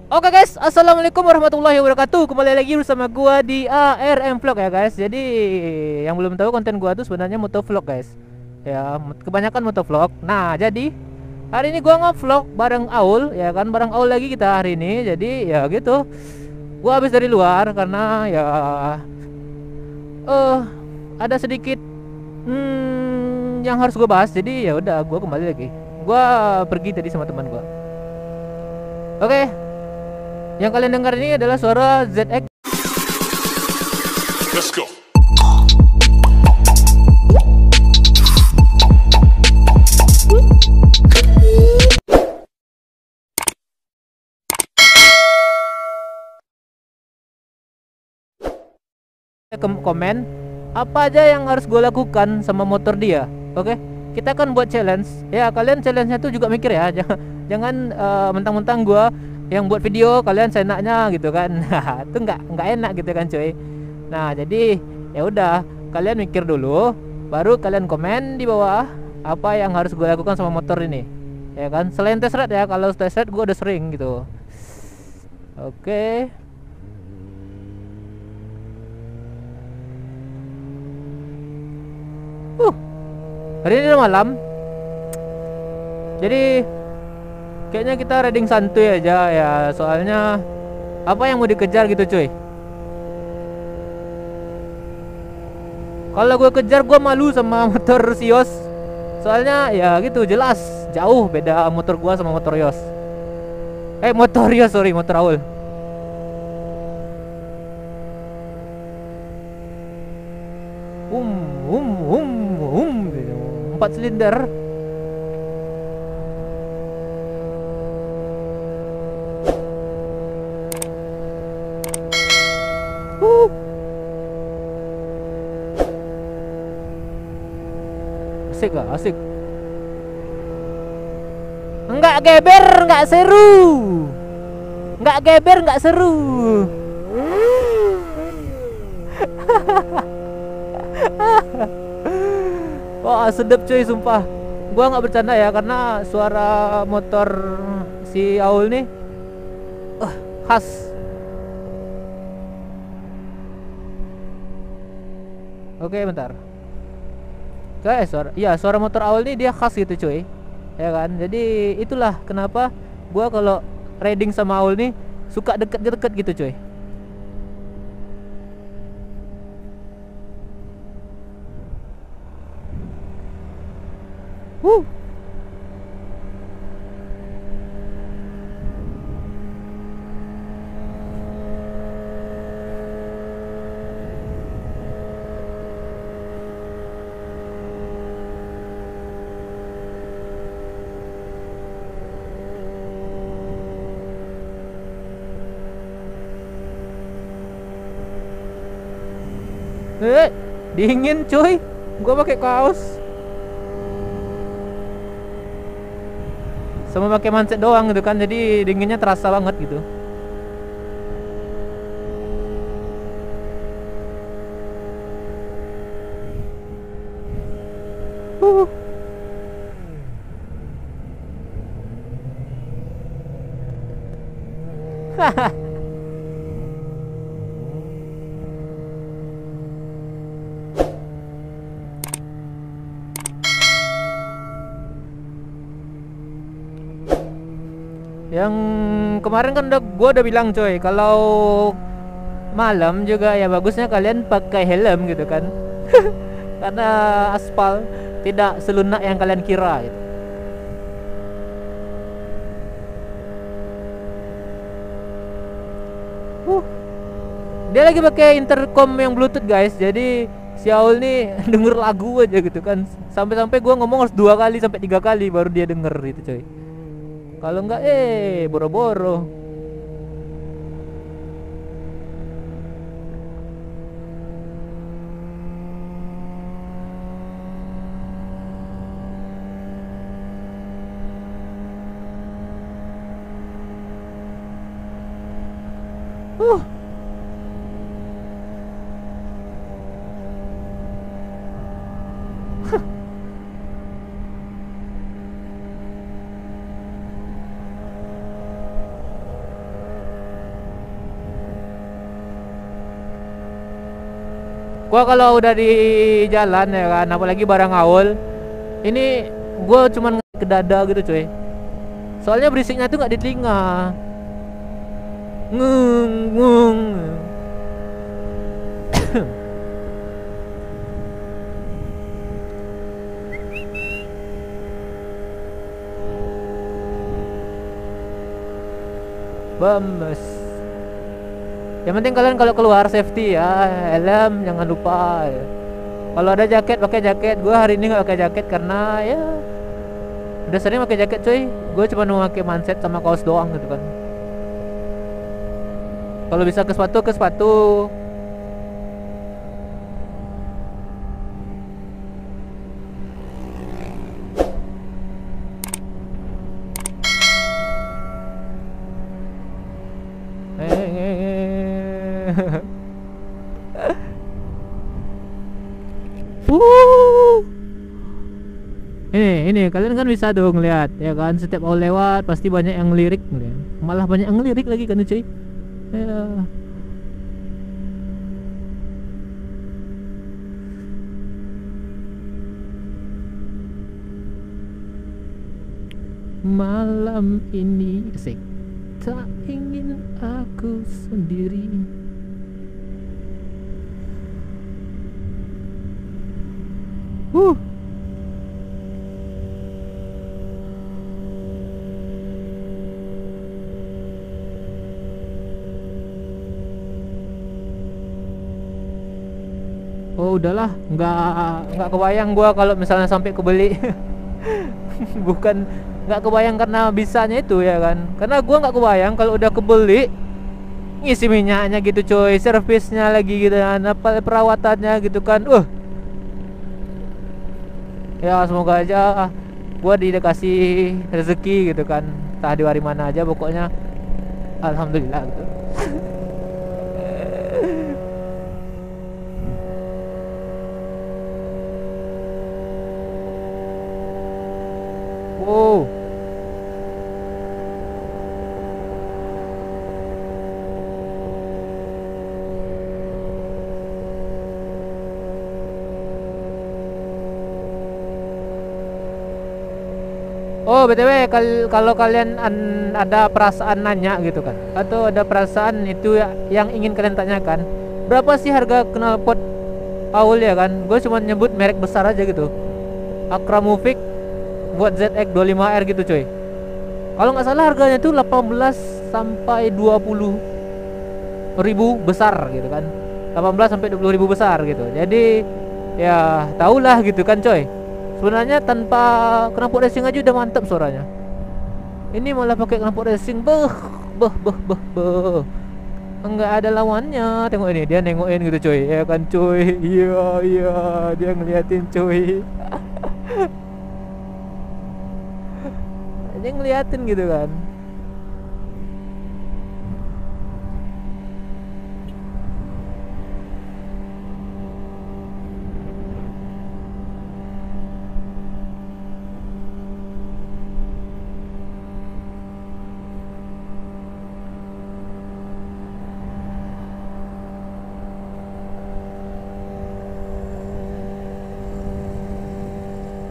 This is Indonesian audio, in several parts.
Oke guys, assalamualaikum warahmatullahi wabarakatuh. Kembali lagi bersama gua di ARM Vlog ya guys. Jadi yang belum tahu, konten gua tuh sebenarnya motovlog guys. Ya, kebanyakan motovlog. Nah, jadi hari ini gua nge-vlog bareng Aul ya kan, bareng Aul lagi kita hari ini. Jadi ya gitu. Gua habis dari luar karena ya eh ada sedikit yang harus gua bahas. Jadi ya udah, gua kembali lagi. Gua pergi tadi sama teman gua. Oke, yang kalian dengar ini adalah suara ZX. Let's go. Komen apa aja yang harus gue lakukan sama motor dia. Oke, kita kan buat challenge ya. Kalian challenge-nya tuh juga mikir ya. Jangan mentang-mentang gue yang buat video kalian seenaknya gitu kan. Itu nggak enak gitu kan cuy. Nah jadi ya udah, kalian mikir dulu baru kalian komen di bawah apa yang harus gue lakukan sama motor ini ya kan. Selain test ride ya, kalau test ride gue udah sering gitu. Oke. Hari ini udah malam. Jadi kayaknya kita riding santuy aja ya. Soalnya apa yang mau dikejar gitu cuy. Kalau gue kejar gue malu sama motor Sios. Soalnya ya gitu, jelas jauh beda motor gue sama motor Yos. Motor Yos, sorry, motor Aul. um um um gitu. 4 silinder. Asik gak? Asik. Enggak geber, enggak seru. Enggak geber, enggak seru. Wah sedep cuy, sumpah. Gua nggak bercanda ya, karena suara motor si Aul nih khas. Oke bentar. Guys, suara motor Aul nih dia khas gitu cuy. Ya kan? Jadi itulah kenapa gua kalau riding sama Aul nih suka deket-deket gitu cuy. Dingin cuy. Gua pakai kaos sama pakai manset doang gitu kan. Jadi dinginnya terasa banget gitu. Yang kemarin kan gua udah bilang coy, kalau malam juga ya bagusnya kalian pakai helm gitu kan. Karena aspal tidak selunak yang kalian kira gitu. Dia lagi pakai intercom yang bluetooth guys. Jadi si Aul nih denger lagu aja gitu kan. Sampai-sampai gua ngomong harus 2 kali sampai 3 kali baru dia denger gitu coy. Kalau enggak boro-boro. Uh. Gua kalau udah di jalan ya kan, apalagi bareng Aul, ini gua cuman ke dada gitu cuy. Soalnya berisiknya tuh nggak di telinga. Ngung ngung. Bames. Yang penting kalian kalau keluar safety ya, helm jangan lupa. Kalau ada jaket pakai jaket. Gua hari ini nggak pakai jaket karena ya udah sering pakai jaket cuy. Gue cuma mau pakai manset sama kaos doang gitu kan. Kalau bisa ke sepatu ke sepatu. Ini kalian kan bisa dong lihat ya kan, setiap mau lewat pasti banyak yang ngelirik, malah banyak yang ngelirik lagi kan cuy ya. Malam ini asik, tak ingin aku sendiri. Oh udahlah, nggak kebayang gua kalau misalnya sampai kebeli. Bukan nggak kebayang karena bisanya itu ya kan, karena gua nggak kebayang kalau udah kebeli ngisi minyaknya gitu coy, servisnya lagi gitu kan, apa perawatannya gitu kan. Ya semoga aja gua dikasih rezeki gitu kan, entah di hari mana aja pokoknya alhamdulillah gitu. Wow. Oh BTW, kalau kalian ada perasaan nanya gitu kan, atau ada perasaan itu yang ingin kalian tanyakan, berapa sih harga knalpot Aul ya kan? Gue cuma nyebut merek besar aja gitu, Akramovic buat ZX25R gitu coy. Kalau nggak salah harganya tuh 18 sampai 20 ribu besar gitu kan, 18 sampai 20 ribu besar gitu. Jadi ya tahulah gitu kan coy. Sebenarnya tanpa knalpot racing aja udah mantap suaranya. Ini malah pakai knalpot racing, enggak ada lawannya. Tengok ini, dia nengokin gitu coy, ya kan coy. Iya iya, dia ngeliatin coy. Dia ngeliatin gitu kan.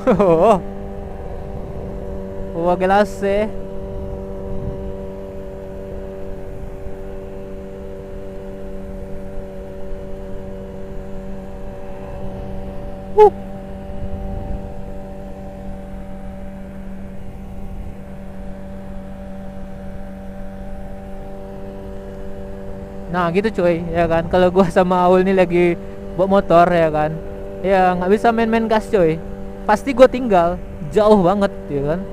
Oh, oh, gelas eh. Nah gitu cuy ya kan, kalau gua sama Aul nih lagi bawa motor ya kan, ya nggak bisa main-main gas cuy, pasti gua tinggal jauh banget ya kan.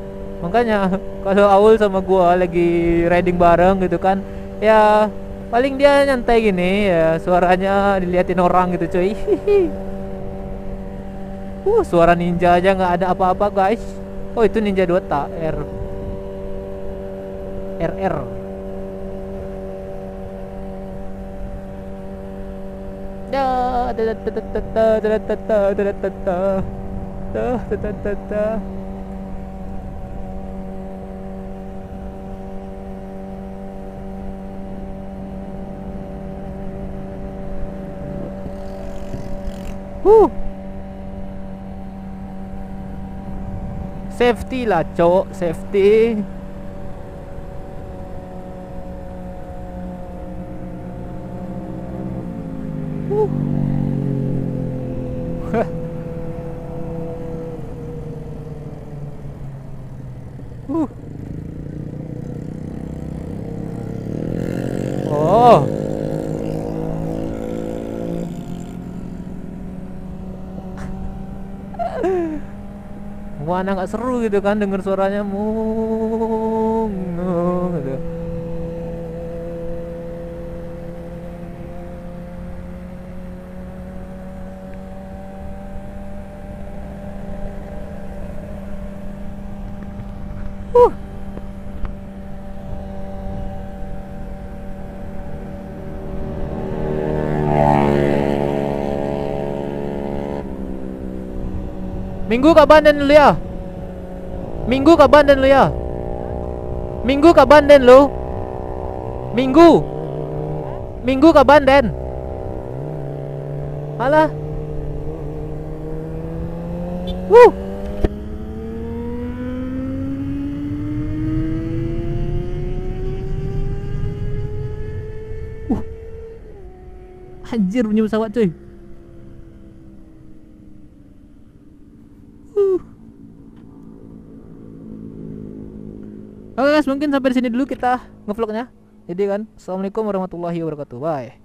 Makanya kalau Aul sama gua lagi riding bareng gitu kan, ya paling dia nyantai gini ya, suaranya diliatin orang gitu cuy. Suara ninja aja nggak ada apa-apa guys. Oh itu Ninja Dota RR. Huh. Safety lah, cowok, safety. Oh. Mana nggak seru gitu kan denger suaranya mung gitu. Minggu ke Banten lu ya? Minggu ke Banten lu ya? Minggu ke Banten lu? Minggu? Minggu ke Banten? Alah. Anjir bunyi pesawat cuy. Oke guys, mungkin sampai di sini dulu kita ngevlognya. Jadi kan, assalamualaikum warahmatullahi wabarakatuh. Bye.